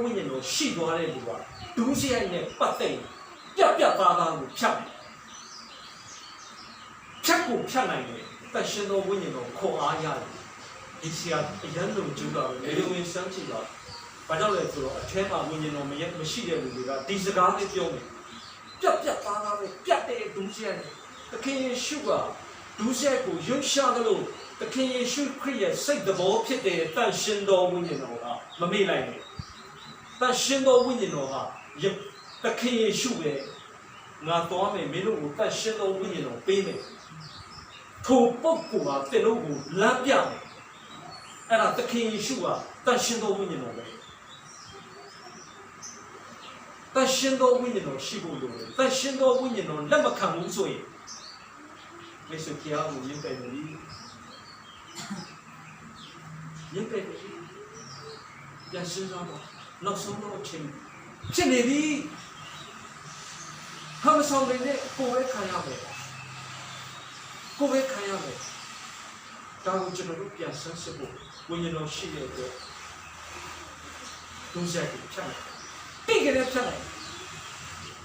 ဝိညာဉ်တော်ရှိသွားတဲ့လူကဒုစရိုက်နဲ့ပတ်သက်ပြသားသားကိုဖြတ်တယ်ဖြတ်ကိုဖြတ်နိုင်တယ်တန်ရှင်တော်ဝိညာဉ်တော်ခေါ်အားရတယ်ဒီဆရာအရန်လုံးကျူးတာပဲလေဝင်စမ်းကြည့်ပါဘာကြောင့်လဲဆိုတော့အထဲမှာဝိညာဉ်တော်မရှိတဲ့လူတွေကဒီစကားလေးပြောတယ်ပြသားသားပဲပြတ်တဲ့ဒုစရိုက်နဲ့သခင်ယေရှုကဒုစရိုက်ကိုရွံ့ရှာတယ်လို့သခင်ယေရှုခရစ်ရဲ့စိတ်တော်ဖြစ်တဲ့တန်ရှင်တော်ဝိညာဉ်တော်ကမမေ့လိုက်နဲ့တန်ရှင်တော်ဝိညာဉ်တော်ဟာသခင်ယေရှုပဲငါတော်မယ်မင်းတို့ကိုတန်ရှင်တော်ဝိညာဉ်တော်ပေးမယ်ထိုပုဂ္ဂိုလ်ဟာသင်တို့ကိုလမ်းပြမယ်အဲ့ဒါသခင်ယေရှုဟာတန်ရှင်တော်ဝိညာဉ်တော်ပဲတန်ရှင်တော်ဝိညာဉ်တော်ရှိဖို့လိုတယ်တန်ရှင်တော်ဝိညာဉ်တော်လက်မခံဘူးဆိုရင်ယေရှုဖျားကိုယဉ်ပယ်နေပြီယဉ်ပယ်နေပြီပြန်စဉ်းစားပါနောက်ဆုံးတော့ချင်းဖြစ်နေပြီဟာမဆောင်နေနဲ့ကိုယ်ပဲခံရမယ်ကိုယ်ပဲခံရမယ်ဒါကိုကျွန်တော်တို့ပြန်ဆန်းစစ်ဖို့ဝိညာဉ်တော်ရှိတဲ့အတွက်ဒုစရိုက်ကိုဖြတ်လိုက်ပြီးကြတဲ့ဖြတ်လိုက်